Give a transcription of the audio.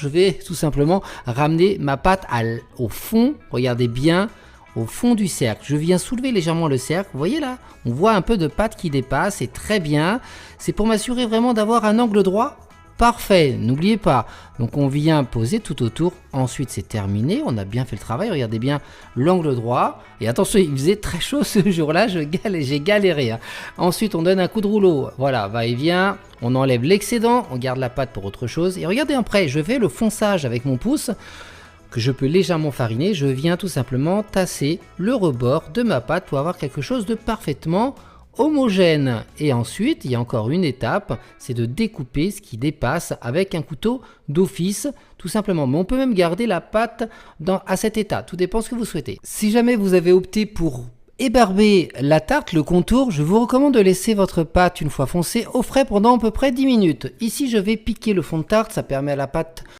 je vais tout simplement ramener ma pâte au fond, regardez bien, au fond du cercle. Je viens soulever légèrement le cercle, vous voyez là, on voit un peu de pâte qui dépasse, c'est très bien. C'est pour m'assurer vraiment d'avoir un angle droit parfait, n'oubliez pas. Donc on vient poser tout autour, ensuite c'est terminé, on a bien fait le travail, regardez bien l'angle droit. Et attention, il faisait très chaud ce jour-là, j'ai galéré. Ensuite on donne un coup de rouleau, voilà, va-et-vient, on enlève l'excédent, on garde la pâte pour autre chose. Et regardez après, je fais le fonçage avec mon pouce, que je peux légèrement fariner, je viens tout simplement tasser le rebord de ma pâte pour avoir quelque chose de parfaitement homogène. Et ensuite, il y a encore une étape, c'est de découper ce qui dépasse avec un couteau d'office, tout simplement. Mais on peut même garder la pâte à cet état, tout dépend ce que vous souhaitez. Si jamais vous avez opté pour ébarber la tarte, le contour, je vous recommande de laisser votre pâte une fois foncée au frais pendant à peu près 10 minutes. Ici, je vais piquer le fond de tarte, ça permet à la pâte